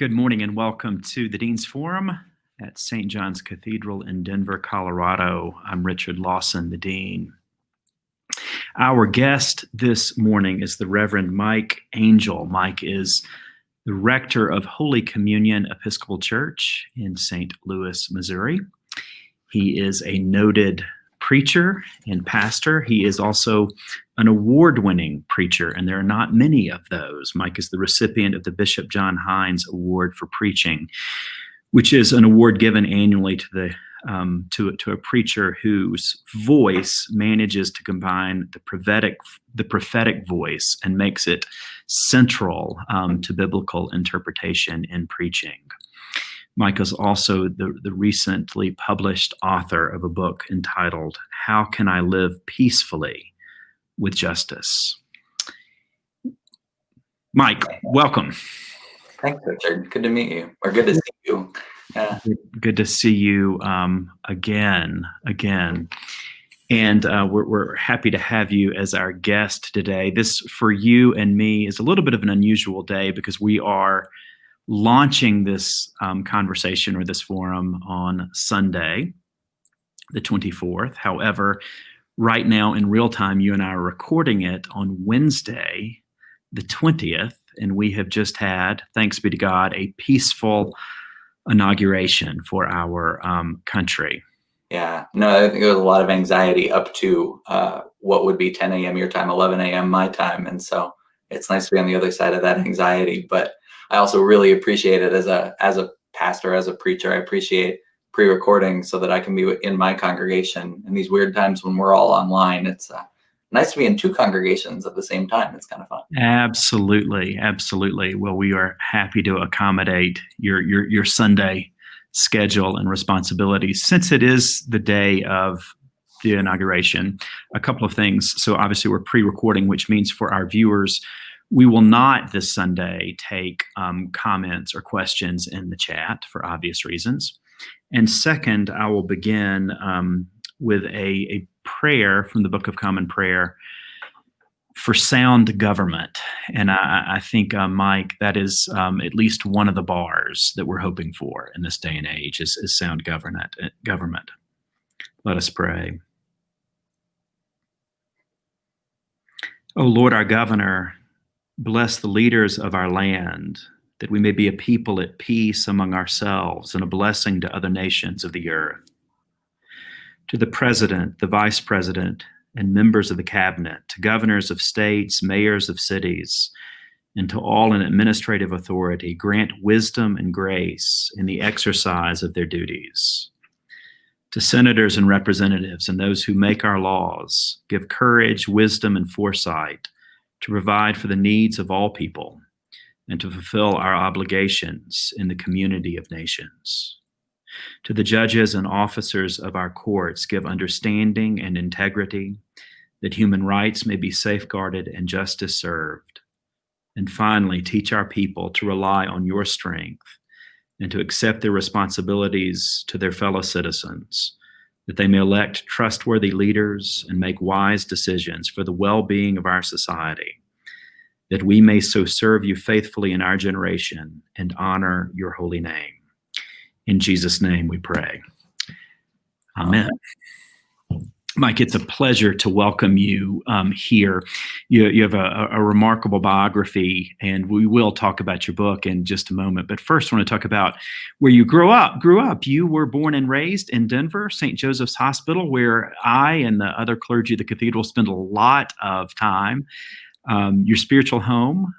Good morning and welcome to the Dean's Forum at St. John's Cathedral in Denver, Colorado. I'm Richard Lawson, the Dean. Our guest this morning is the Reverend Mike Angell. Mike is the rector of Holy Communion Episcopal Church in St. Louis, Missouri. He is a noted preacher and pastor. He is also an award-winning preacher, and there are not many of those. Mike is the recipient of the Bishop John Hines Award for Preaching, which is an award given annually to a preacher whose voice manages to combine the prophetic voice and makes it central to biblical interpretation in preaching. Mike is also the recently published author of a book entitled "How Can I Live Peacefully with Justice?" Mike, welcome. Thanks, Richard. Good to meet you, or good to see you. Yeah. Good to see you again. And we're happy to have you as our guest today. This, for you and me, is a little bit of an unusual day because we are launching this conversation or this forum on Sunday, the 24th. However, right now in real time, you and I are recording it on Wednesday, the 20th, and we have just had, thanks be to God, a peaceful inauguration for our country. Yeah, no, I think there was a lot of anxiety up to what would be 10 a.m. your time, 11 a.m. my time. And so it's nice to be on the other side of that anxiety. But I also really appreciate it as a pastor, as a preacher. I appreciate pre-recording so that I can be in my congregation in these weird times when we're all online. It's nice to be in two congregations at the same time. It's kind of fun. Absolutely. Well, we are happy to accommodate your Sunday schedule and responsibilities. Since it is the day of the inauguration, a couple of things. So obviously we're pre-recording, which means for our viewers, we will not this Sunday take comments or questions in the chat for obvious reasons. And second, I will begin with a prayer from the Book of Common Prayer for sound government. And I think, Mike, that is at least one of the bars that we're hoping for in this day and age is sound government. Let us pray. O Lord, our governor, bless the leaders of our land, that we may be a people at peace among ourselves and a blessing to other nations of the earth. To the president, the vice president, and members of the cabinet, to governors of states, mayors of cities, and to all in administrative authority, grant wisdom and grace in the exercise of their duties. To senators and representatives and those who make our laws, give courage, wisdom, and foresight to provide for the needs of all people and to fulfill our obligations in the community of nations. To the judges and officers of our courts, give understanding and integrity, that human rights may be safeguarded and justice served. And finally, teach our people to rely on your strength and to accept their responsibilities to their fellow citizens, that they may elect trustworthy leaders and make wise decisions for the well-being of our society, that we may so serve you faithfully in our generation and honor your holy name. In Jesus' name we pray. Amen. Mike, it's a pleasure to welcome you here. You have a remarkable biography, and we will talk about your book in just a moment. But first, I want to talk about where you grew up. You were born and raised in Denver, St. Joseph's Hospital, where I and the other clergy of the cathedral spend a lot of time. Your spiritual home,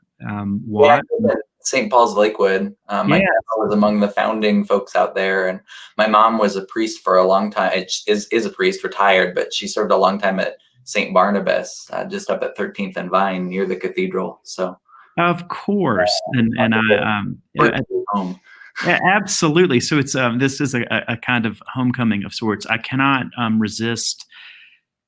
what? Yeah, St. Paul's Lakewood. My dad was among the founding folks out there, and my mom was a priest for a long time. Is a priest, retired, but she served a long time at St. Barnabas, just up at 13th and Vine near the cathedral. So, of course, and home. Yeah, absolutely. So it's this is a kind of homecoming of sorts. I cannot resist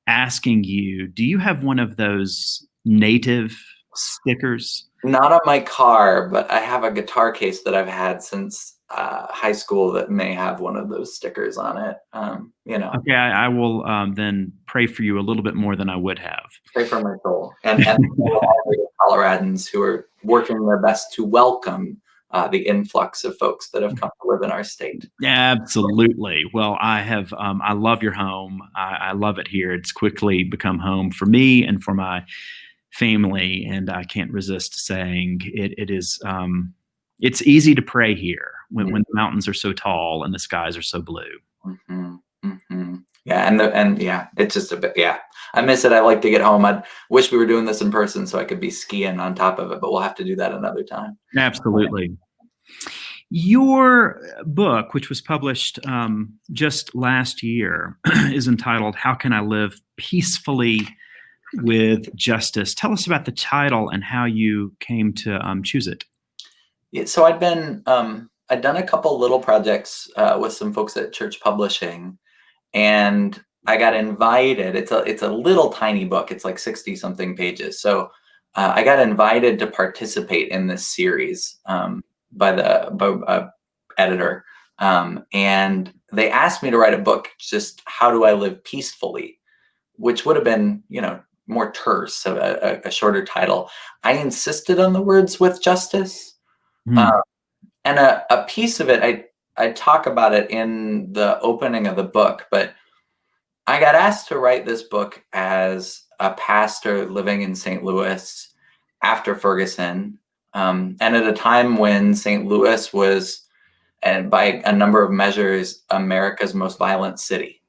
asking you: do you have one of those native stickers? Not on my car, but I have a guitar case that I've had since high school that may have one of those stickers on it. Okay, I will then pray for you a little bit more than I would have. Pray for my soul, and all the Coloradans who are working their best to welcome the influx of folks that have come to live in our state. Absolutely. Well, I love your home. I love it here. It's quickly become home for me and for my family. And I can't resist saying it is, it's easy to pray here when the mountains are so tall and the skies are so blue. Mhm, mhm. Yeah, and yeah, it's just a bit, yeah. I miss it. I like to get home. I wish we were doing this in person so I could be skiing on top of it, but we'll have to do that another time. Absolutely. Your book, which was published just last year, is entitled "How Can I Live Peacefully with Justice?" Tell us about the title and how you came to choose it. Yeah, so I'd done a couple little projects with some folks at Church Publishing, and I got invited. It's a little tiny book. It's like 60 something pages. So I got invited to participate in this series by the editor, and they asked me to write a book. Just how do I live peacefully, which would have been, more terse, so a shorter title. I insisted on the words "with justice," Hmm. uh, and a piece of it. I talk about it in the opening of the book, but I got asked to write this book as a pastor living in St. Louis after Ferguson, and at a time when St. Louis was, and by a number of measures, America's most violent city.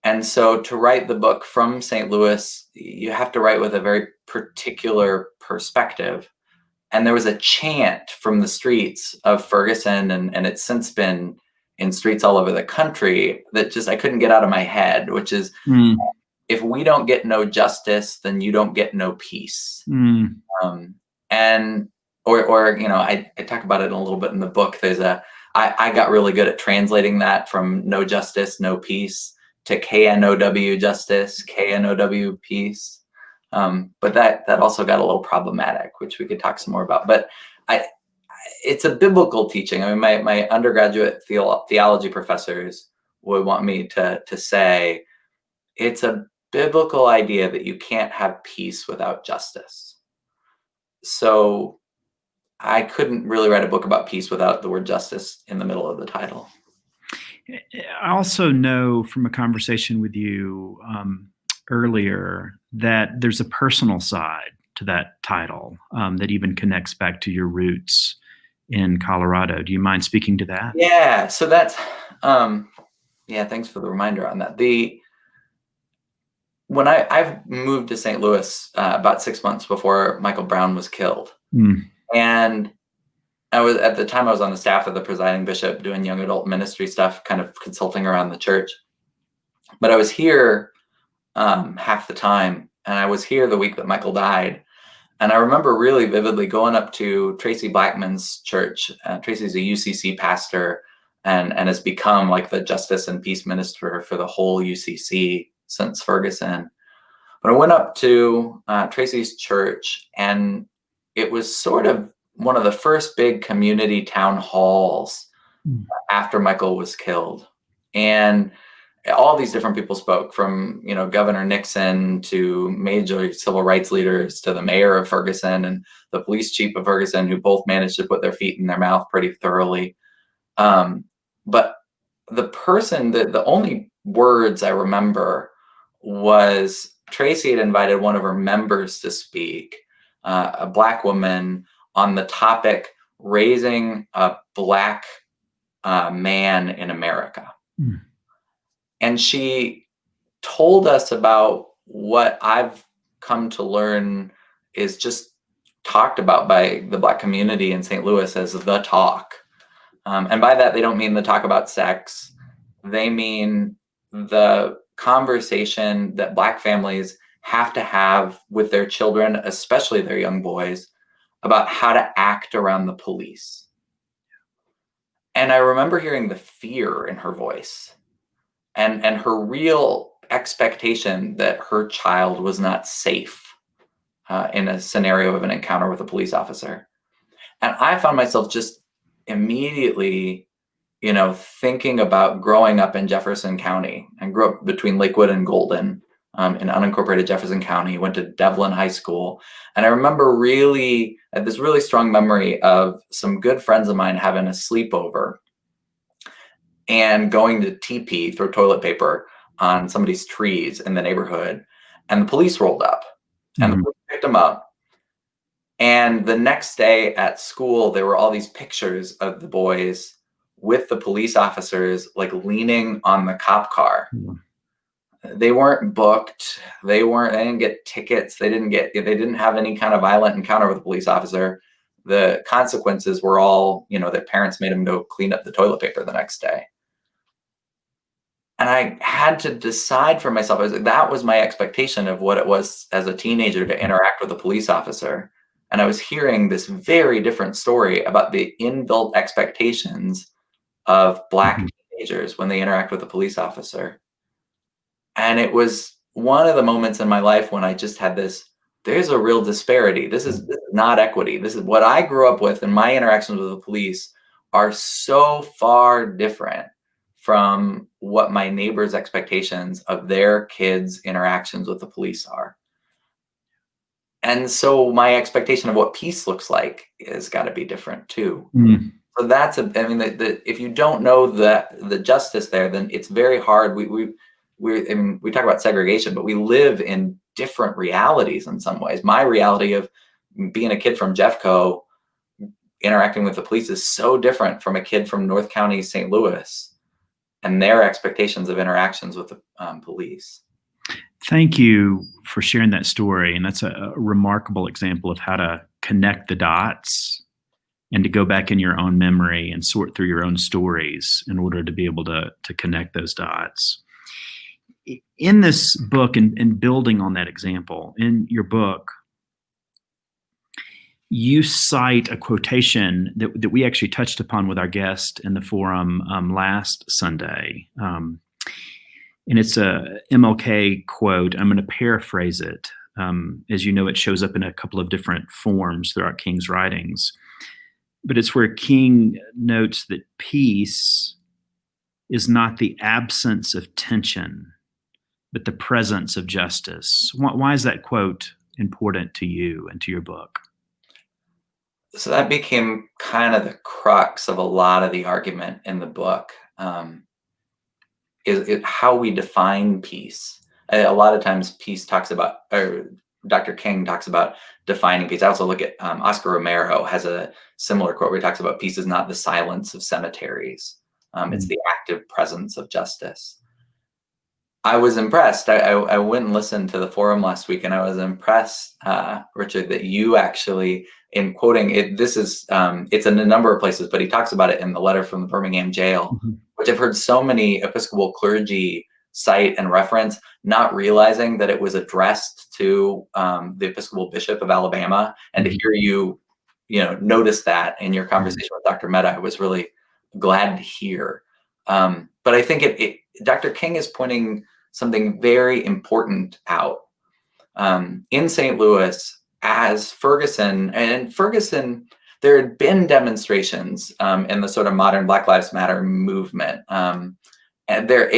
And so to write the book from St. Louis, you have to write with a very particular perspective. And there was a chant from the streets of Ferguson, and it's since been in streets all over the country, that just I couldn't get out of my head, which is, Mm, if we don't get no justice, then you don't get no peace. mm, Um, and or I talk about it in a little bit in the book. I got really good at translating that from no justice, no peace to KNOW justice, KNOW peace. But that also got a little problematic, which we could talk some more about. But I, it's a biblical teaching. I mean, my undergraduate theology professors would want me to say it's a biblical idea that you can't have peace without justice. So I couldn't really write a book about peace without the word justice in the middle of the title. I also know from a conversation with you earlier that there's a personal side to that title that even connects back to your roots in Colorado. Do you mind speaking to that? Yeah, so that's yeah, thanks for the reminder on that. When I've moved to St. Louis about 6 months before Michael Brown was killed, Mm, and I was at the time I was on the staff of the presiding bishop doing young adult ministry stuff, kind of consulting around the church. But I was here half the time, and I was here the week that Michael died. And I remember really vividly going up to Tracy Blackman's church. Tracy's a UCC pastor and has become like the justice and peace minister for the whole UCC since Ferguson. But I went up to Tracy's church, and it was sort of one of the first big community town halls mm, after Michael was killed. And all these different people spoke, from Governor Nixon to major civil rights leaders to the mayor of Ferguson and the police chief of Ferguson, who both managed to put their feet in their mouth pretty thoroughly. But the only words I remember was Tracy had invited one of her members to speak, a Black woman, on the topic raising a Black man in America. mm, And she told us about what I've come to learn is just talked about by the Black community in St. Louis as the talk. And by that, they don't mean the talk about sex. They mean the conversation that Black families have to have with their children, especially their young boys, about how to act around the police. And I remember hearing the fear in her voice, and her real expectation that her child was not safe in a scenario of an encounter with a police officer. And I found myself just immediately, thinking about growing up in Jefferson County, and grew up between Lakewood and Golden, in unincorporated Jefferson County, went to Devlin High School. And I remember I had this really strong memory of some good friends of mine having a sleepover and going to TP, throw toilet paper on somebody's trees in the neighborhood. And the police rolled up and the Mhm. police picked them up. And the next day at school, there were all these pictures of the boys with the police officers, like leaning on the cop car. Yeah. They weren't booked. They didn't get tickets. They didn't have any kind of violent encounter with a police officer. The consequences were all, their parents made them go clean up the toilet paper the next day. And I had to decide for myself, that was my expectation of what it was as a teenager to interact with a police officer. And I was hearing this very different story about the inbuilt expectations of Black Mhm. teenagers when they interact with a police officer. And it was one of the moments in my life when I just had there's a real disparity. This is not equity. This is what I grew up with, and my interactions with the police are so far different from what my neighbors' expectations of their kids' interactions with the police are. And so my expectation of what peace looks like has got to be different too. Mm. So if you don't know the justice there, then it's very hard. We talk about segregation, but we live in different realities in some ways. My reality of being a kid from Jeffco interacting with the police is so different from a kid from North County, St. Louis, and their expectations of interactions with the police. Thank you for sharing that story. And that's a remarkable example of how to connect the dots and to go back in your own memory and sort through your own stories in order to be able to connect those dots. In this book, and building on that example, in your book, you cite a quotation that we actually touched upon with our guest in the forum last Sunday. And it's a MLK quote. I'm going to paraphrase it. As you know, it shows up in a couple of different forms throughout King's writings. But it's where King notes that peace is not the absence of tension, but the presence of justice. Why is that quote important to you and to your book? So that became kind of the crux of a lot of the argument in the book. Is how we define peace. A lot of times peace talks about, or Dr. King talks about defining peace. I also look at Oscar Romero has a similar quote where he talks about peace is not the silence of cemeteries. It's the active presence of justice. I was impressed. I went and listened to the forum last week, and I was impressed, Richard, that you actually, in quoting it, it's in a number of places, but he talks about it in the letter from the Birmingham jail, Mm-hmm. which I've heard so many Episcopal clergy cite and reference, not realizing that it was addressed to the Episcopal Bishop of Alabama. And to hear you notice that in your conversation with Dr. Mehta, I was really glad to hear. But I think Dr. King is pointing something very important out. In St. Louis, as Ferguson, there had been demonstrations in the sort of modern Black Lives Matter movement. And there'd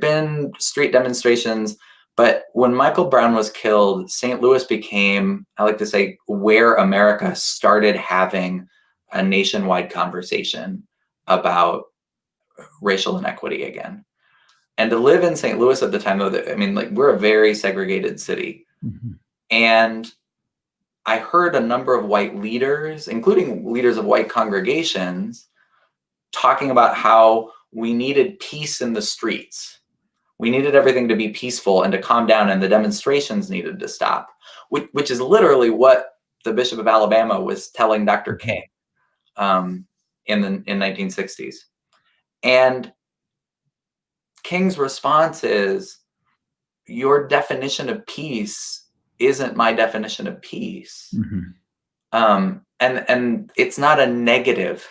been street demonstrations, but when Michael Brown was killed, St. Louis became, I like to say, where America started having a nationwide conversation about racial inequity again. And to live in St. Louis at the time, we're a very segregated city. Mm-hmm. And I heard a number of white leaders, including leaders of white congregations, talking about how we needed peace in the streets. We needed everything to be peaceful and to calm down, and the demonstrations needed to stop, which is literally what the Bishop of Alabama was telling Dr. King in 1960s. And King's response is, your definition of peace isn't my definition of peace. Mm-hmm. And it's not a negative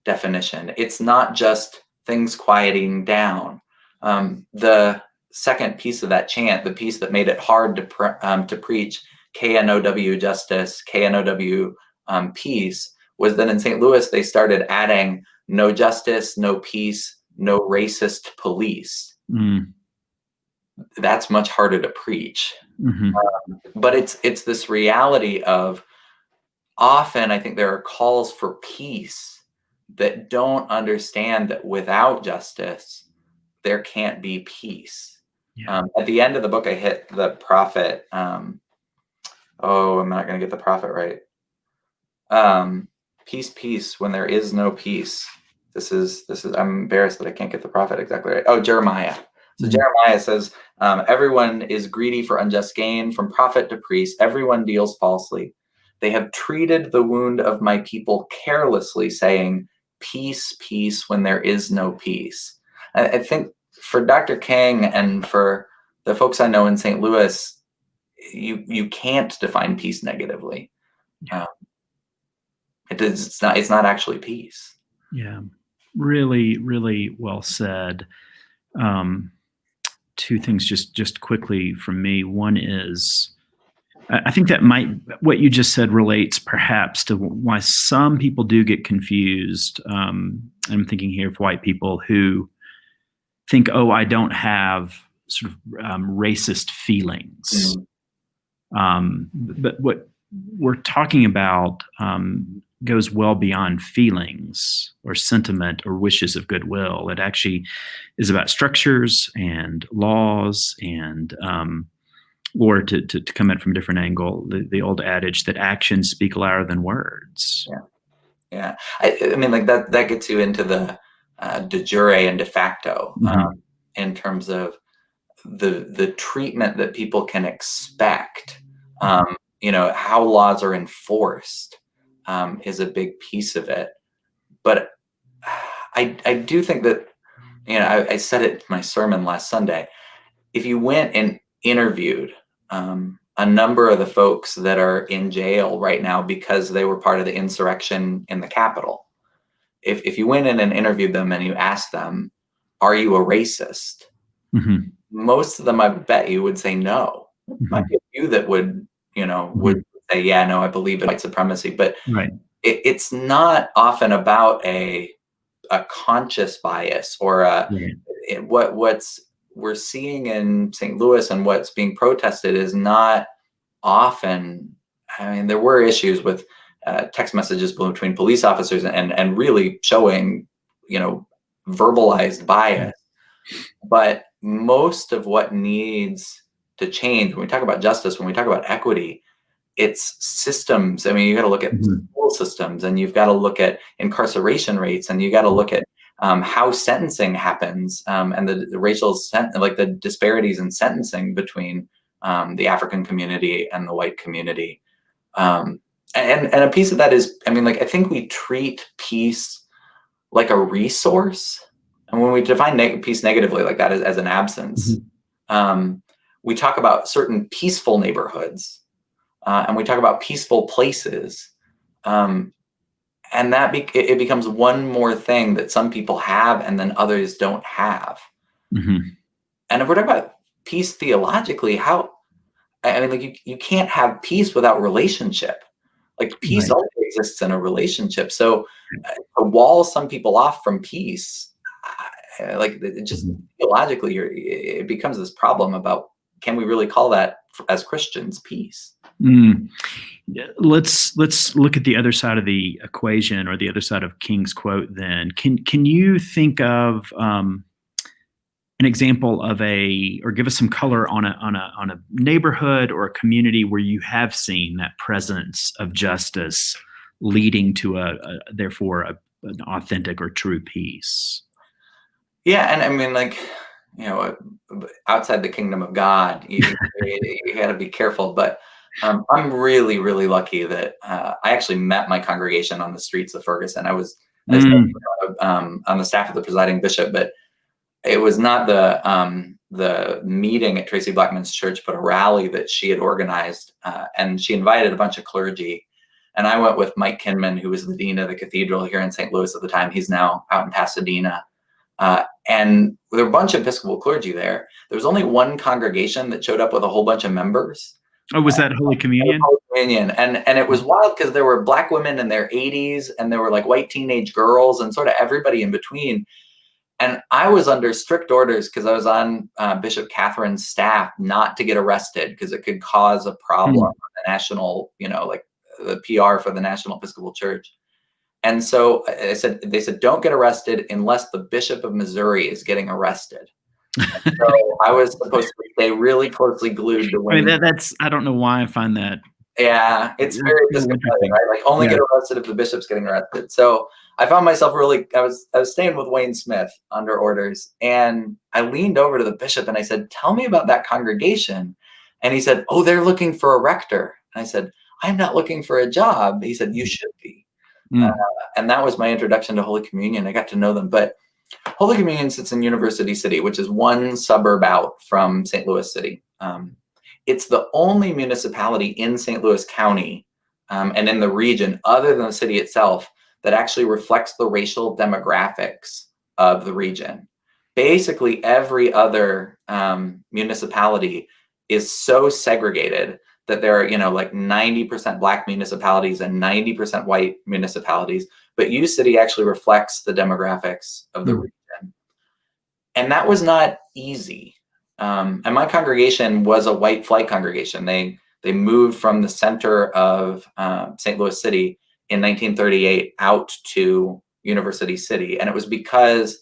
definition. It's not just things quieting down. The second piece of that chant, the piece that made it hard to preach KNOW justice, KNOW peace, was that in St. Louis, they started adding no justice, no peace, no racist police. Mm. that's much harder to preach. Hmm. But it's this reality of, often I think there are calls for peace that don't understand that without justice, there can't be peace. Yeah. At the end of the book, I hit the prophet. Oh, I'm not going to get the prophet right. Peace, peace, when there is no peace. This is. I'm embarrassed that I can't get the prophet exactly right. Oh, Jeremiah. So Mhm. Jeremiah says, everyone is greedy for unjust gain, from prophet to priest. Everyone deals falsely. They have treated the wound of my people carelessly, saying, peace, peace, when there is no peace. I think for Dr. King and for the folks I know in St. Louis, you can't define peace negatively. Yeah. It's not actually peace. Yeah. Really, really well said. Um, Two things just quickly from me. One is, I think that what you just said relates perhaps to why some people do get confused. I'm thinking here of white people who think, oh, I don't have sort of racist feelings. Mm, But what we're talking about goes well beyond feelings or sentiment or wishes of goodwill. It actually is about structures and laws and, or to come in from a different angle, the old adage that actions speak louder than words. yeah, yeah. I mean, like that gets you into the de jure and de facto, Mm-hmm. in terms of the treatment that people can expect. Mm-hmm. How laws are enforced is a big piece of it. But I do think that, I said it in my sermon last Sunday. If you went and interviewed a number of the folks that are in jail right now because they were part of the insurrection in the Capitol, if you went in and interviewed them and you asked them, "Are you a racist?" Mm-hmm. Most of them, I bet you, would say no. Might Mm-hmm. be a few that would, Mm-hmm. say, "Yeah, no, I believe in white supremacy," but Right. it's not often about a conscious bias or Right. what's we're seeing in St. Louis and what's being protested is not often. I mean, there were issues with text messages between police officers and really showing, verbalized bias. But most of what needs to change when we talk about justice, when we talk about equity, it's systems. I mean, you got to look at Mm-hmm. school systems, and you've got to look at incarceration rates, and you got to look at how sentencing happens, and the racial like the disparities in sentencing between the African community and the white community. Um, and a piece of that is, I mean, like, I think we treat peace like a resource, and when we define peace negatively like that as an absence, Mm-hmm. um, we talk about certain peaceful neighborhoods, and we talk about peaceful places, um, and it becomes one more thing that some people have and then others don't have. Mm-hmm. And if we're talking about peace theologically, how I mean, like, you can't have peace without relationship. Like, peace Right. only exists in a relationship. So to wall some people off from peace, like, it just Mhm. theologically, it becomes this problem about, can we really call that, as Christians, peace? Mm. Yeah, let's look at the other side of the equation, or the other side of King's quote. Then, can you think of an example of or give us some color on a neighborhood or a community where you have seen that presence of justice leading to therefore an authentic or true peace? Yeah, and I mean, like, outside the kingdom of God, you got to be careful. But I'm really, really lucky that I actually met my congregation on the streets of Ferguson. I was Mm. on the staff of the presiding bishop, but it was not the meeting at Tracy Blackman's church, but a rally that she had organized, and she invited a bunch of clergy. And I went with Mike Kinman, who was the dean of the cathedral here in St. Louis at the time. He's now out in Pasadena. And there were a bunch of Episcopal clergy there. There was only one congregation that showed up with a whole bunch of members. Oh, was that Holy Communion? Holy Communion. And it was wild because there were Black women in their 80s, and there were like white teenage girls and sort of everybody in between. And I was under strict orders because I was on Bishop Catherine's staff not to get arrested because it could cause a problem on the national, like the PR for the National Episcopal Church. And so they said, don't get arrested unless the Bishop of Missouri is getting arrested. So I was supposed to stay really closely glued to I mean, Wayne. I don't know why I find that. Yeah, it's very Episcopalian, right? Like only get arrested if the bishop's getting arrested. So I found myself I was staying with Wayne Smith under orders, and I leaned over to the bishop and I said, tell me about that congregation. And he said, oh, they're looking for a rector. And I said, I'm not looking for a job. He said, you should be. And that was my introduction to Holy Communion. I got to know them. But Holy Communion sits in University City, which is one suburb out from St. Louis City. It's the only municipality in St. Louis County and in the region, other than the city itself, that actually reflects the racial demographics of the region. Basically, every other municipality is so segregated that there are, like 90% Black municipalities and 90% white municipalities. But U City actually reflects the demographics of the region. And that was not easy. And my congregation was a white flight congregation. They moved from the center of St. Louis City in 1938 out to University City. And it was because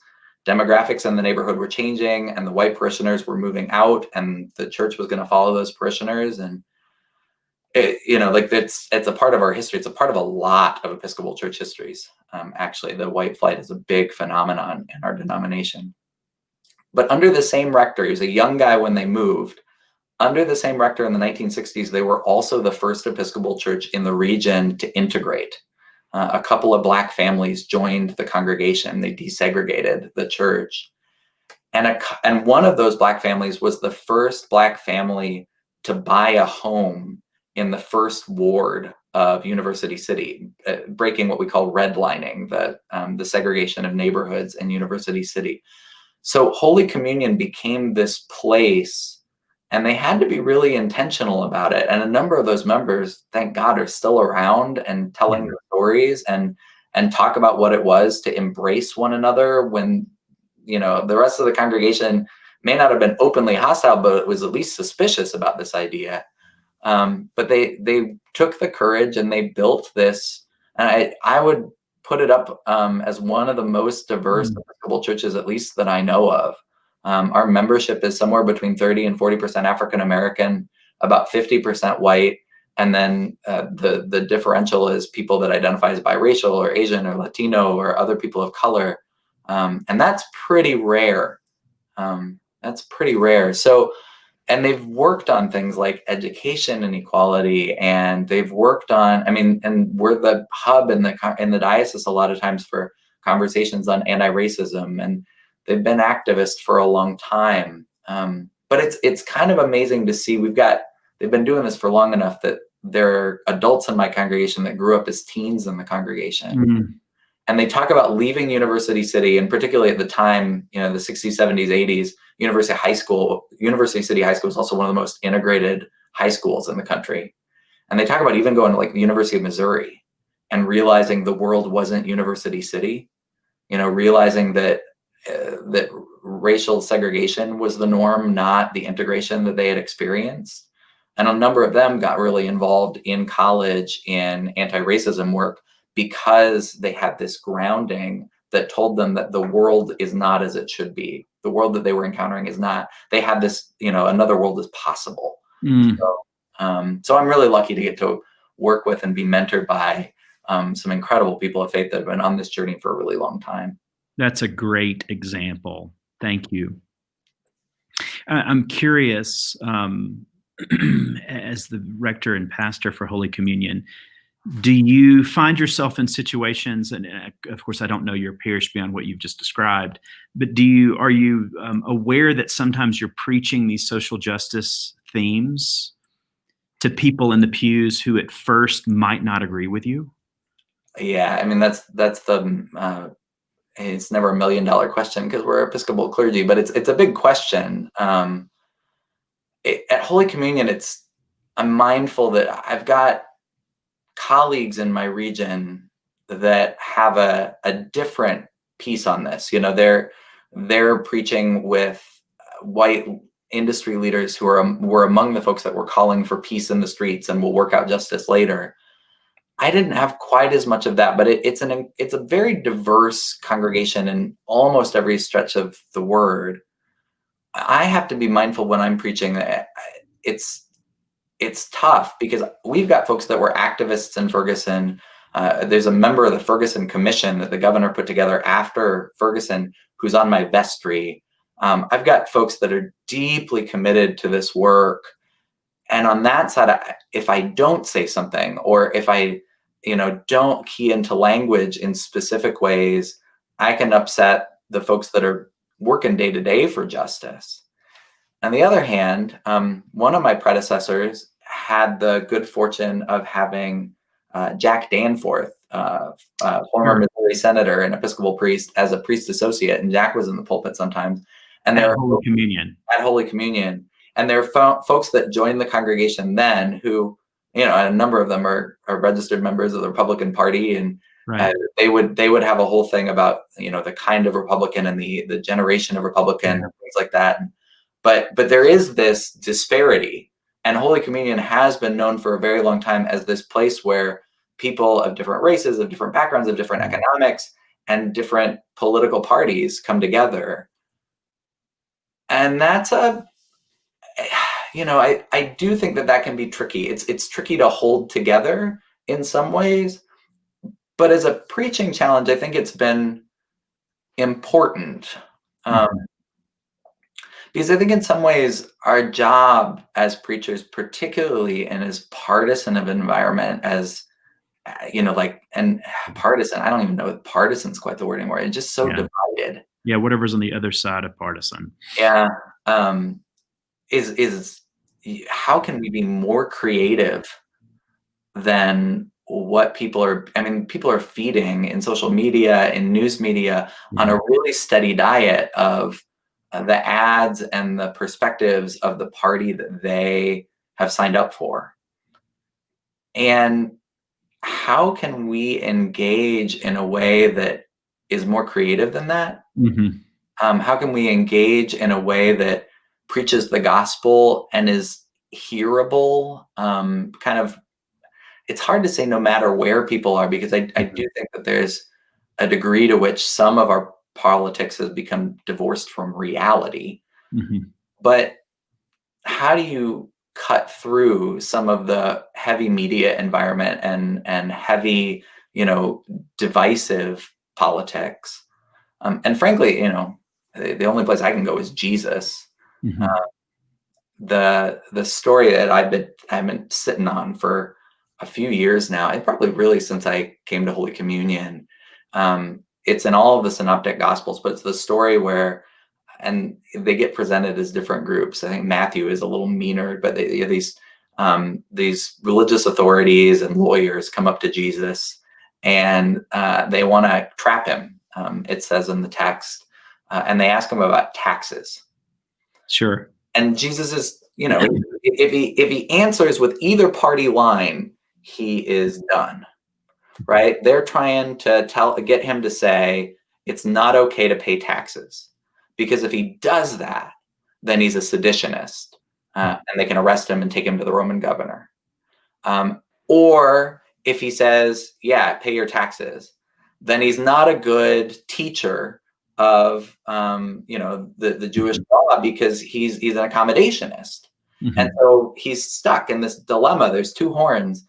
demographics in the neighborhood were changing and the white parishioners were moving out and the church was going to follow those parishioners. And it's a part of our history. It's a part of a lot of Episcopal Church histories. Actually, the white flight is a big phenomenon in our denomination. But under the same rector, he was a young guy when they moved. Under the same rector in the 1960s, they were also the first Episcopal church in the region to integrate. A couple of Black families joined the congregation. They desegregated the church. And one of those Black families was the first Black family to buy a home in the first ward of University City, breaking what we call redlining, the segregation of neighborhoods in University City. So Holy Communion became this place, and they had to be really intentional about it. And a number of those members, thank God, are still around and telling their stories and talk about what it was to embrace one another when, the rest of the congregation may not have been openly hostile, but it was at least suspicious about this idea. But they took the courage and they built this, and I would put it up as one of the most diverse Episcopal churches, at least that I know of. Our membership is somewhere between 30 and 40% African American, about 50% white, and then the differential is people that identify as biracial or Asian or Latino or other people of color, and that's pretty rare. So. And they've worked on things like education and equality, and they've worked on, and we're the hub in the diocese a lot of times for conversations on anti-racism, and they've been activists for a long time. But it's kind of amazing to see they've been doing this for long enough that there are adults in my congregation that grew up as teens in the congregation. And they talk about leaving University City, and particularly at the time, the 60s, 70s, 80s, University City High School is also one of the most integrated high schools in the country. And they talk about even going to like the University of Missouri and realizing the world wasn't University City, realizing that racial segregation was the norm, not the integration that they had experienced. And a number of them got really involved in college in anti-racism work because they had this grounding that told them that the world is not as it should be. The world that they were encountering is not. They had this, another world is possible. So I'm really lucky to get to work with and be mentored by some incredible people of faith that have been on this journey for a really long time. That's a great example. Thank you. I'm curious, as the rector and pastor for Holy Communion, do you find yourself in situations, and of course I don't know your parish beyond what you've just described, but are you aware that sometimes you're preaching these social justice themes to people in the pews who at first might not agree with you? Yeah, that's the it's never $1 million question because we're Episcopal clergy, but it's a big question. At Holy Communion, I'm mindful that I've got colleagues in my region that have a different piece on this. they're preaching with white industry leaders who were among the folks that were calling for peace in the streets and will work out justice later. I didn't have quite as much of that, but it's a very diverse congregation in almost every stretch of the word. I have to be mindful when I'm preaching that it's tough because we've got folks that were activists in Ferguson. There's a member of the Ferguson Commission that the governor put together after Ferguson who's on my vestry. I've got folks that are deeply committed to this work. And on that side, if I don't say something, or if I don't key into language in specific ways, I can upset the folks that are working day to day for justice. On the other hand, one of my predecessors had the good fortune of having Jack Danforth, former Missouri senator and Episcopal priest, as a priest associate, and Jack was in the pulpit sometimes. And at Holy Communion. At Holy Communion. And there are folks that joined the congregation then who, a number of them are registered members of the Republican Party, and right. They would have a whole thing about the kind of Republican and the generation of Republican and things like that. But there is this disparity, and Holy Communion has been known for a very long time as this place where people of different races, of different backgrounds, of different economics, and different political parties come together. And that's I do think that can be tricky. It's tricky to hold together in some ways, but as a preaching challenge, I think it's been important. Because I think in some ways our job as preachers, particularly in as partisan of an environment as, and partisan, I don't even know if partisan's quite the word anymore. It's just so divided. Yeah, whatever's on the other side of partisan. Yeah. Is how can we be more creative than what people are feeding in social media, in news media, on a really steady diet of the ads and the perspectives of the party that they have signed up for. And how can we engage in a way that is more creative than that? How can we engage in a way that preaches the gospel and is hearable? It's hard to say no matter where people are, because I do think that there's a degree to which some of our politics has become divorced from reality. But how do you cut through some of the heavy media environment and heavy, divisive politics? And frankly, the only place I can go is Jesus. The story that I've been sitting on for a few years now, and probably really since I came to Holy Communion, it's in all of the synoptic gospels, but it's the story where, and they get presented as different groups. I think Matthew is a little meaner, but these religious authorities and lawyers come up to Jesus, and they want to trap him. It says in the text, and they ask him about taxes. Sure. And Jesus is, if he answers with either party line, he is done. Right? They're trying to get him to say it's not okay to pay taxes, because if he does that, then he's a seditionist, and they can arrest him and take him to the Roman governor. Or if he says, yeah, pay your taxes, then he's not a good teacher of the Jewish law, because he's an accommodationist. And so he's stuck in this dilemma. There's two horns.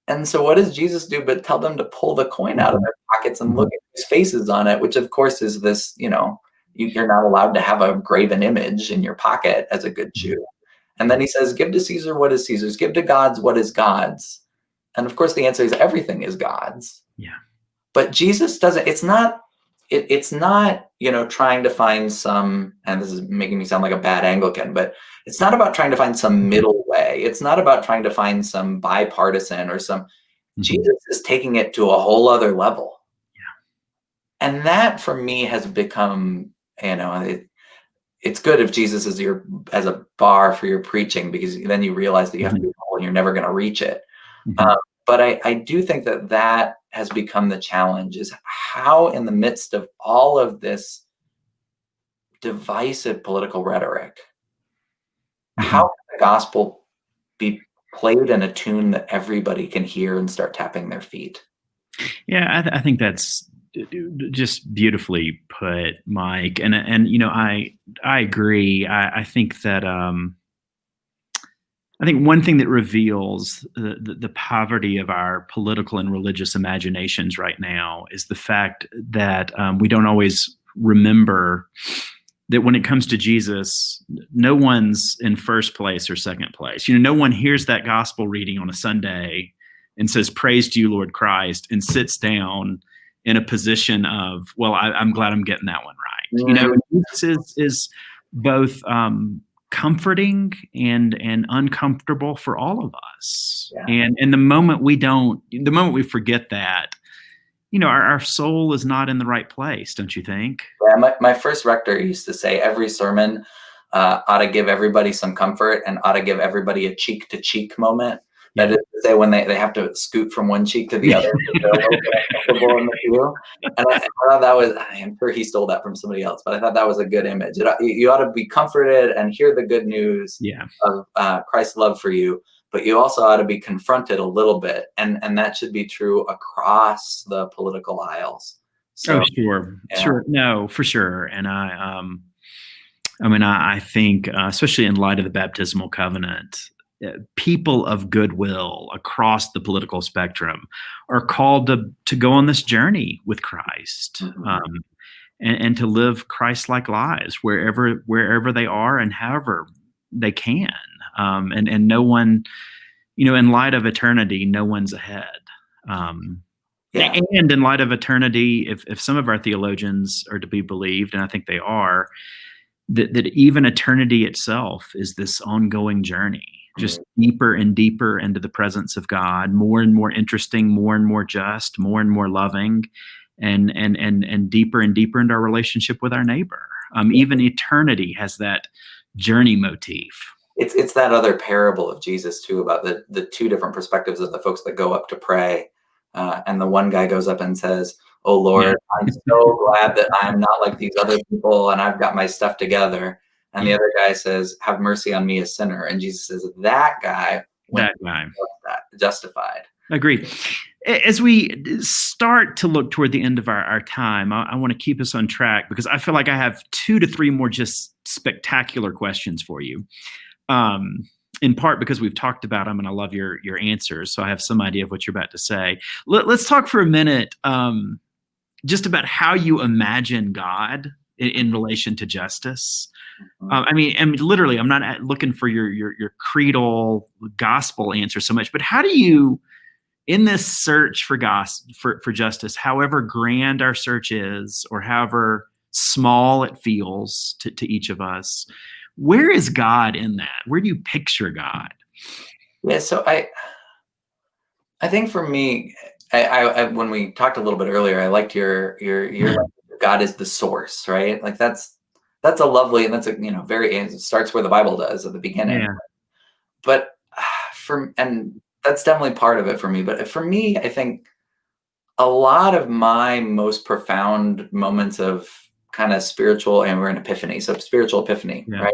And so what does Jesus do but tell them to pull the coin out of their pockets and look at whose faces on it, which of course is this, you're not allowed to have a graven image in your pocket as a good Jew. And then he says, give to Caesar what is Caesar's, give to God's what is God's. And of course the answer is everything is God's. Yeah. But Jesus doesn't, it's not, trying to find some, and this is making me sound like a bad Anglican, but it's not about trying to find some middle way. It's not about trying to find some bipartisan or some, Jesus is taking it to a whole other level. Yeah. And that for me has become, it's good if Jesus is as a bar for your preaching, because then you realize that you have to be humble and you're never going to reach it. But I do think that has become the challenge, is how in the midst of all of this divisive political rhetoric, how Mhm. can the gospel be played in a tune that everybody can hear and start tapping their feet? Yeah, I think that's just beautifully put, Mike. And I agree. I think that I think one thing that reveals the poverty of our political and religious imaginations right now is the fact that we don't always remember that when it comes to Jesus, no one's in first place or second place. No one hears that gospel reading on a Sunday and says, "Praise to you, Lord Christ," and sits down in a position of, "Well, I'm glad I'm getting that one right." Mm, Jesus is both comforting and uncomfortable for all of us. yeah. And the moment we forget that, our soul is not in the right place, don't you think? Yeah, my first rector used to say every sermon ought to give everybody some comfort and ought to give everybody a cheek to cheek moment. That Yeah. is to say, when they have to scoot from one cheek to the other, because they're a little bit uncomfortable in the pew. And I thought that was, I'm sure he stole that from somebody else, but I thought that was a good image. You ought to be comforted and hear the good news Yeah. of Christ's love for you, but you also ought to be confronted a little bit. And that should be true across the political aisles. Oh, So, sure. yeah. Sure. No, for sure. And I think, especially in light of the baptismal covenant, people of goodwill across the political spectrum are called to go on this journey with Christ, Mhm. and to live Christ-like lives wherever they are and however they can. And no one, in light of eternity, no one's ahead. Um, Yeah. and in light of eternity, if some of our theologians are to be believed, and I think they are, that even eternity itself is this ongoing journey, just Mhm. deeper and deeper into the presence of God, more and more interesting, more and more just, more and more loving, and deeper and deeper into our relationship with our neighbor. Even eternity has that journey motif. It's that other parable of Jesus too, about the two different perspectives of the folks that go up to pray, and the one guy goes up and says, "Oh Yeah, Lord, I'm so glad that I'm not like these other people, and I've got my stuff together." And the yeah, other guy says, "Have mercy on me, a sinner." And Jesus says, "That guy went that guy. justified." Agreed. As we start to look toward the end of our time, I want to keep us on track because I feel like I have 2 to 3 more just spectacular questions for you. Um, in part because we've talked about them and I love your answers, so I have some idea of what you're about to say. Let's talk for a minute just about how you imagine God in relation to justice. Mhm. Literally, I'm not looking for your creedal gospel answer so much, but how do you, in this search for justice, however grand our search is, or however small it feels to each of us, where is God in that? Where do you picture God? Yeah, so I think for me, I when we talked a little bit earlier, I liked your God is the source, right? Like that's a lovely, and that's a very, it starts where the Bible does at the beginning. Yeah. But and that's definitely part of it for me. But for me, I think a lot of my most profound moments of kind of spiritual, and we're in epiphany, so spiritual epiphany, Yeah. right?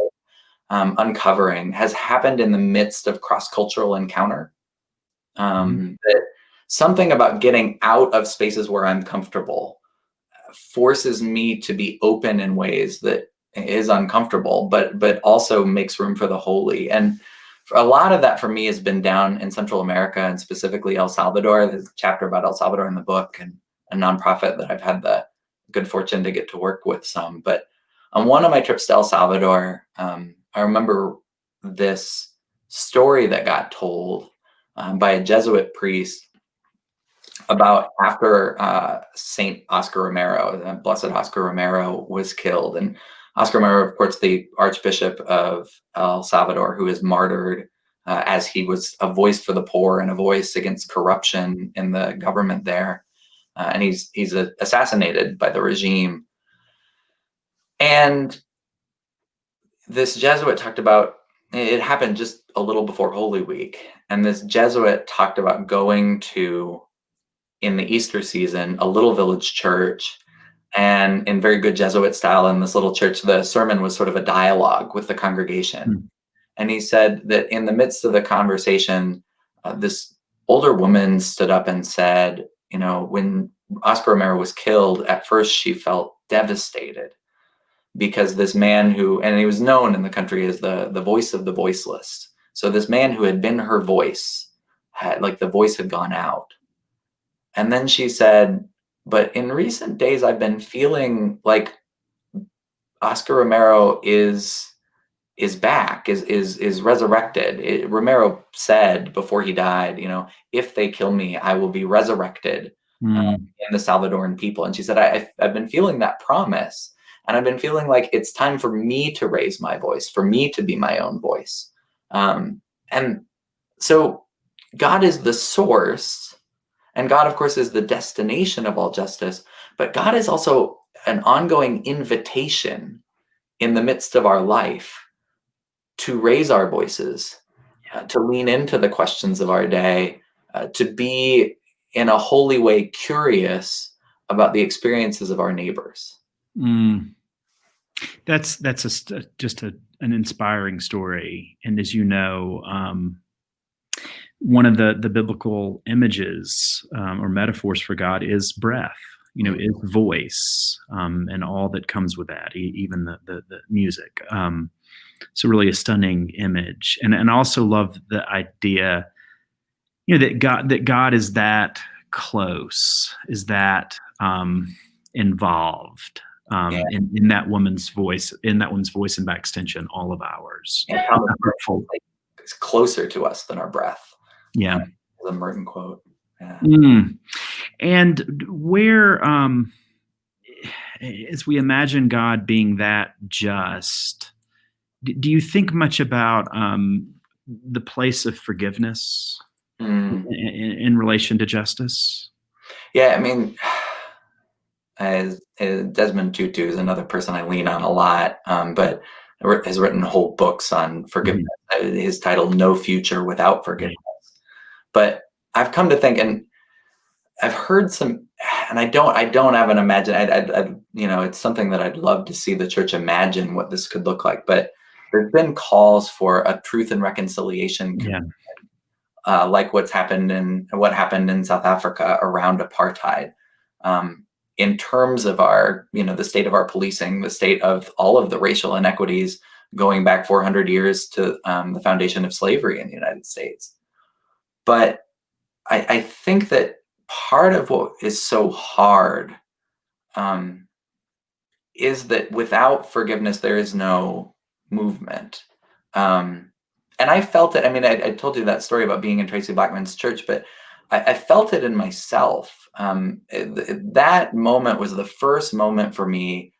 Uncovering has happened in the midst of cross cultural encounter. Mhm. That something about getting out of spaces where I'm comfortable forces me to be open in ways that is uncomfortable, but also makes room for the holy. And for a lot of that for me has been down in Central America, and specifically El Salvador. There's a chapter about El Salvador in the book, and a nonprofit that I've had the good fortune to get to work with some. But on one of my trips to El Salvador, I remember this story that got told by a Jesuit priest about after Saint Oscar Romero, Blessed Oscar Romero, was killed. And Oscar Romero, of course, the Archbishop of El Salvador, who is martyred as he was a voice for the poor and a voice against corruption in the government there. And he's assassinated by the regime. And this Jesuit talked about, it happened just a little before Holy Week. And this Jesuit talked about going to, in the Easter season, a little village church, and in very good Jesuit style in this little church, the sermon was sort of a dialogue with the congregation. Mm. And he said that in the midst of the conversation, this older woman stood up and said, when Oscar Romero was killed, at first she felt devastated because this man and he was known in the country as the voice of the voiceless. So this man who had been her voice, the voice had gone out. And then she said, but in recent days, I've been feeling like Oscar Romero is back, is resurrected. Romero said before he died, if they kill me, I will be resurrected Mm. in the Salvadoran people. And she said, I've been feeling that promise. And I've been feeling like it's time for me to raise my voice, for me to be my own voice. And so God is the source, and God, of course, is the destination of all justice. But God is also an ongoing invitation in the midst of our life to raise our voices, to lean into the questions of our day, to be in a holy way curious about the experiences of our neighbors. Mm. That's just an inspiring story. And as you know, one of the biblical images or metaphors for God is breath, is voice, and all that comes with that, even the music. So really a stunning image. And I also love the idea, that God is that close, is that involved Yeah. in that woman's voice, and by extension, all of ours. And how much it's closer to us than our breath. Yeah. The Merton quote. Yeah. And where, as we imagine God being that just, do you think much about the place of forgiveness in relation to justice? Yeah, I mean, as Desmond Tutu is another person I lean on a lot, but has written whole books on forgiveness. His title, No Future Without Forgiveness. But I've come to think, and I've heard some, and I don't have an it's something that I'd love to see the church imagine what this could look like. But there's been calls for a truth and reconciliation commission, like what happened in South Africa around apartheid, in terms of our, the state of our policing, the state of all of the racial inequities going back 400 years to the foundation of slavery in the United States. But I think that part of what is so hard is that without forgiveness, there is no movement. And I felt it. I mean, I told you that story about being in Tracy Blackman's church, but I felt it in myself. That moment was the first moment for me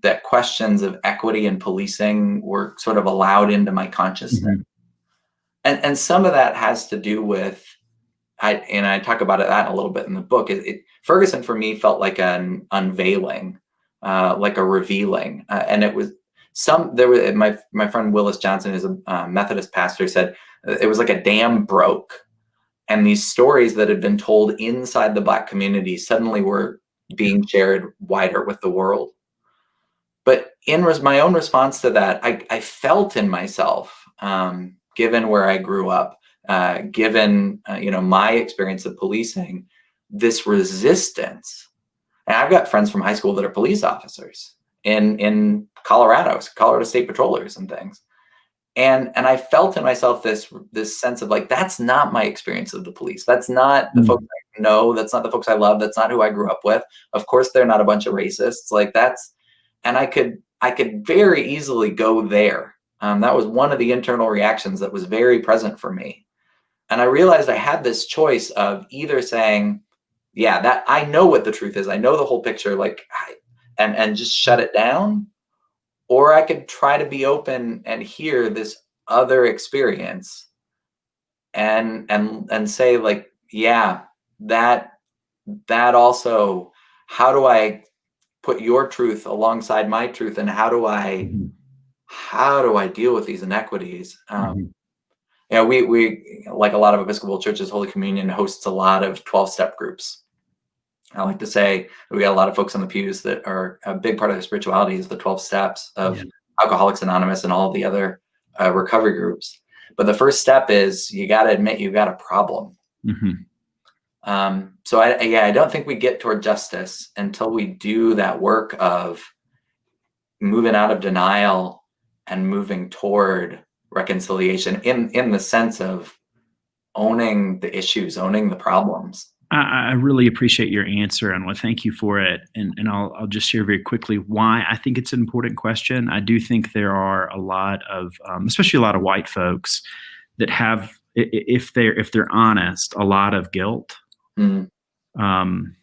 that questions of equity and policing were sort of allowed into my consciousness. And some of that has to do with, I talk about that a little bit in the book. Ferguson for me felt like an unveiling, like a revealing, and it was my friend Willis Johnson, who's a Methodist pastor, said it was like a dam broke, and these stories that had been told inside the Black community suddenly were being shared wider with the world. But in my own response to that, I felt in myself, given where I grew up, given my experience of policing, this resistance. And I've got friends from high school that are police officers in Colorado State Patrollers and things. And I felt in myself this sense of like, that's not my experience of the police. That's not the folks I know. That's not the folks I love. That's not who I grew up with. Of course, they're not a bunch of racists. And I could very easily go there. That was one of the internal reactions that was very present for me. And I realized I had this choice of either saying, yeah, that I know what the truth is. I know the whole picture, and just shut it down. Or I could try to be open and hear this other experience and say like, yeah, that also, how do I put your truth alongside my truth, and how do I deal with these inequities? We like a lot of Episcopal churches, Holy Communion hosts a lot of 12-step groups. I like to say we got a lot of folks on the pews that are a big part of their spirituality is the 12 steps Yeah. of Alcoholics Anonymous and all of the other recovery groups. But the first step is you got to admit you've got a problem. Hmm. So I don't think we get toward justice until we do that work of moving out of denial and moving toward reconciliation in the sense of owning the issues, owning the problems. I really appreciate your answer, and well, thank you for it. And I'll just share very quickly why I think it's an important question. I do think there are a lot of, especially a lot of white folks, that have, if they're honest, a lot of guilt, Mm, um,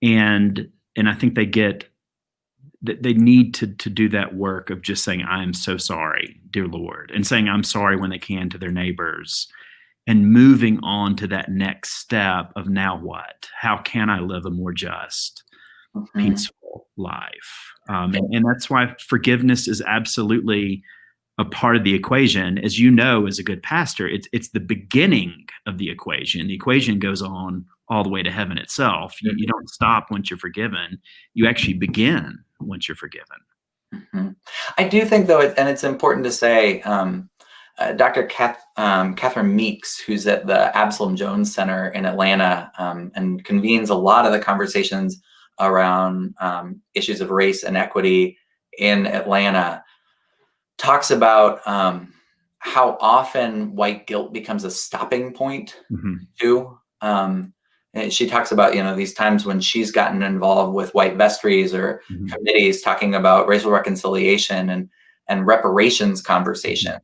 and I think they need to do that work of just saying, "I'm so sorry, dear Lord," and saying, "I'm sorry" when they can to their neighbors, and moving on to that next step of now what? How can I live a more just, mhm. peaceful life? And that's why forgiveness is absolutely a part of the equation. As you know, as a good pastor, it's the beginning of the equation. The equation goes on all the way to heaven itself. You don't stop once you're forgiven. You actually begin once you're forgiven. Mhm. I do think, though, and it's important to say, Dr. Catherine Meeks, who's at the Absalom Jones Center in Atlanta, and convenes a lot of the conversations around issues of race and equity in Atlanta, talks about how often white guilt becomes a stopping point Hmm. too. And she talks about, these times when she's gotten involved with white vestries or Hmm. committees talking about racial reconciliation and reparations conversations,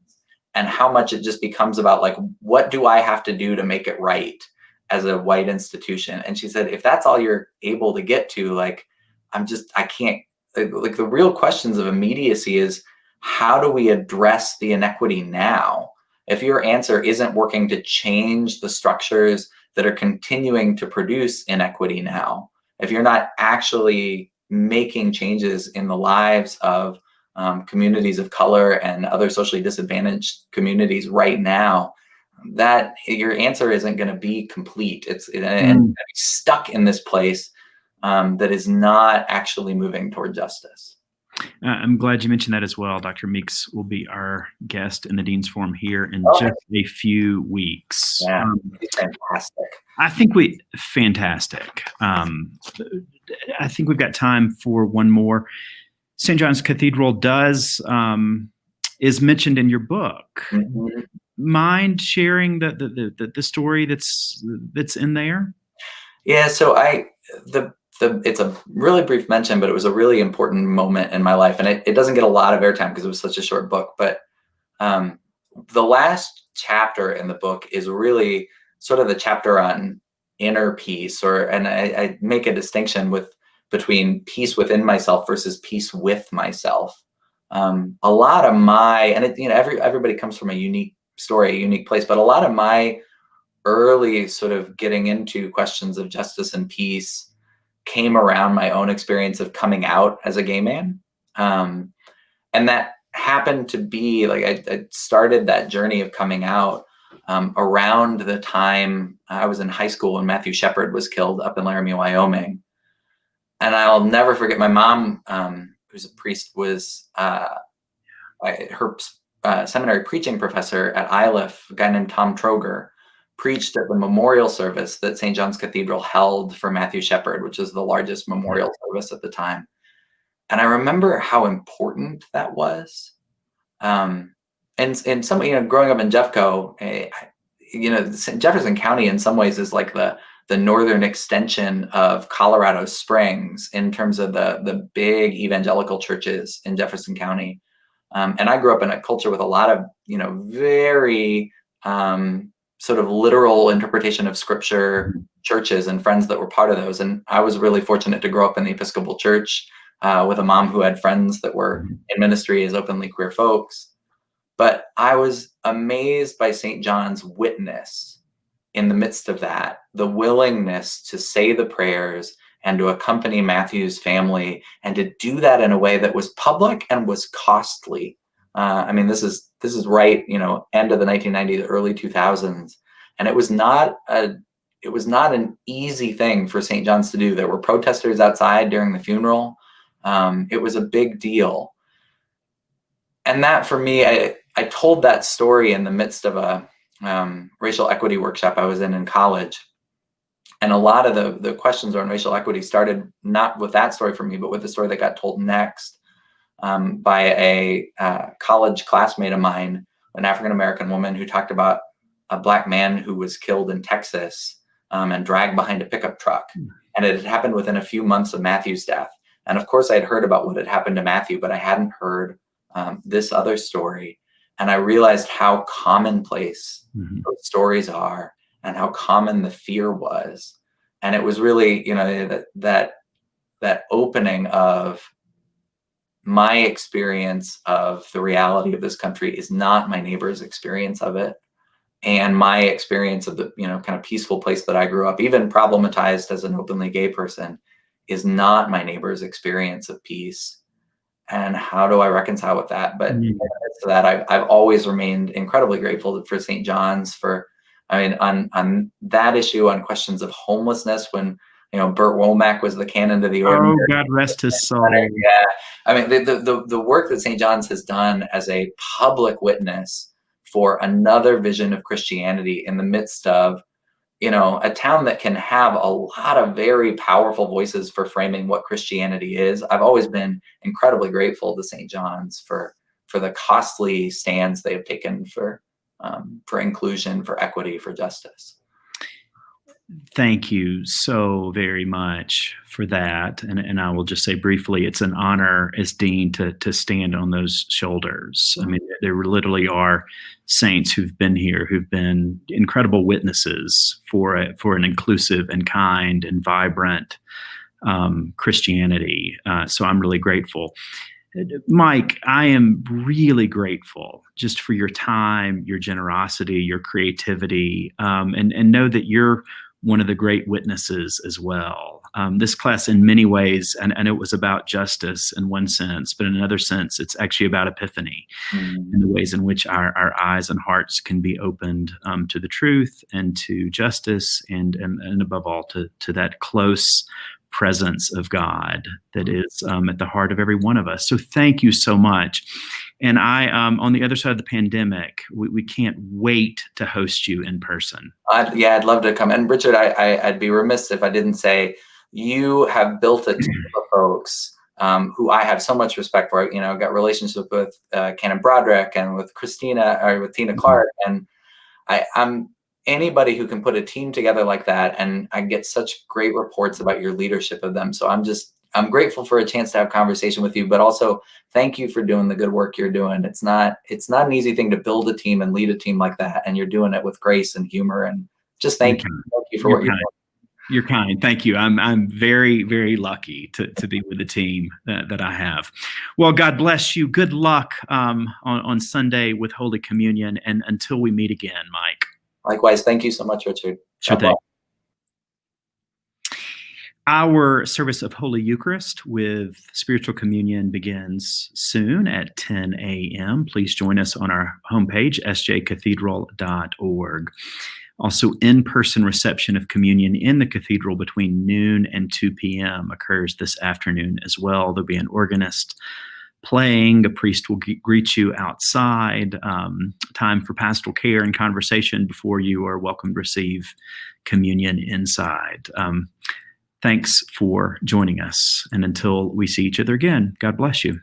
and how much it just becomes about, like, what do I have to do to make it right as a white institution? And she said, if that's all you're able to get to, like, I can't, like, the real questions of immediacy is, how do we address the inequity now? If your answer isn't working to change the structures that are continuing to produce inequity now, if you're not actually making changes in the lives of communities of color and other socially disadvantaged communities right now, that your answer isn't going to be complete. And you're going to be stuck in this place that is not actually moving toward justice. I'm glad you mentioned that as well. Dr. Meeks will be our guest in the Dean's Forum here in Oh, just a few weeks. yeah, it's fantastic. I think fantastic. I think we've got time for one more. St. John's Cathedral is mentioned in your book. Mhm. Mind sharing the story that's in there? Yeah, so it's a really brief mention, but it was a really important moment in my life, and it doesn't get a lot of airtime because it was such a short book. But um, the last chapter in the book is really sort of the chapter on inner peace, and I make a distinction between peace within myself versus peace with myself. A lot of and everybody comes from a unique story, a unique place, but a lot of my early sort of getting into questions of justice and peace came around my own experience of coming out as a gay man. Um, and that happened to be like, I started that journey of coming out around the time I was in high school when Matthew Shepard was killed up in Laramie, Wyoming. And I'll never forget my mom, who's a priest, was her seminary preaching professor at Iliff, a guy named Tom Troger, preached at the memorial service that St. John's Cathedral held for Matthew Shepard, which is the largest memorial service at the time. And I remember how important that was. And some, growing up in Jeffco, Jefferson County in some ways is like the northern extension of Colorado Springs in terms of the big evangelical churches in Jefferson County. And I grew up in a culture with a lot of, very sort of literal interpretation of scripture churches and friends that were part of those. And I was really fortunate to grow up in the Episcopal Church with a mom who had friends that were in ministry as openly queer folks. But I was amazed by St. John's witness in the midst of that, the willingness to say the prayers and to accompany Matthew's family, and to do that in a way that was public and was costly. This is right, end of the 1990s, early 2000s, and it was not a it was not an easy thing for St. John's to do. There were protesters outside during the funeral. It was a big deal. And that for me, I told that story in the midst of a racial equity workshop I was in college. And a lot of the questions on racial equity started not with that story for me, but with the story that got told next by a college classmate of mine, an African-American woman who talked about a Black man who was killed in Texas and dragged behind a pickup truck. And it had happened within a few months of Matthew's death. And of course, I had heard about what had happened to Matthew, but I hadn't heard this other story. And I realized how commonplace those stories are and how common the fear was. And it was really, that opening of my experience of the reality of this country is not my neighbor's experience of it. And my experience of the, kind of peaceful place that I grew up, even problematized as an openly gay person, is not my neighbor's experience of peace. And how do I reconcile with that? But to that, I've always remained incredibly grateful for St. John's on that issue, on questions of homelessness, when Burt Womack was the canon to the ordinary. Oh, God rest his soul. Yeah, the work that St. John's has done as a public witness for another vision of Christianity in the midst of a town that can have a lot of very powerful voices for framing what Christianity is. I've always been incredibly grateful to St. John's for the costly stands they have taken for inclusion, for equity, for justice. Thank you so very much for that. And I will just say briefly, it's an honor as dean to stand on those shoulders. I mean, there literally are saints who've been here, who've been incredible witnesses for an inclusive and kind and vibrant Christianity. So I'm really grateful. Mike, I am really grateful just for your time, your generosity, your creativity, and know that you're one of the great witnesses as well. This class in many ways, and it was about justice in one sense, but in another sense, it's actually about epiphany and the ways in which our eyes and hearts can be opened to the truth and to justice and above all to that close presence of God that is at the heart of every one of us. So thank you so much. And I, on the other side of the pandemic, we can't wait to host you in person. I'd love to come. And Richard, I'd be remiss if I didn't say you have built a team of folks who I have so much respect for. I've got relationship with Canon Broderick and with Tina Clark, and I'm anybody who can put a team together like that, and I get such great reports about your leadership of them. So I'm grateful for a chance to have conversation with you, but also thank you for doing the good work you're doing. It's not an easy thing to build a team and lead a team like that, and you're doing it with grace and humor. And just thank you for what you're doing. You're kind. Thank you. I'm very, very lucky to be with the team that I have. Well, God bless you. Good luck on Sunday with Holy Communion, and until we meet again, Mike. Likewise. Thank you so much, Richard. Sure thing. Our service of Holy Eucharist with spiritual communion begins soon at 10 a.m. Please join us on our homepage, sjcathedral.org. Also, in-person reception of communion in the cathedral between noon and 2 p.m. occurs this afternoon as well. There'll be an organist playing, a priest will greet you outside, time for pastoral care and conversation before you are welcome to receive communion inside. Thanks for joining us, and until we see each other again, God bless you.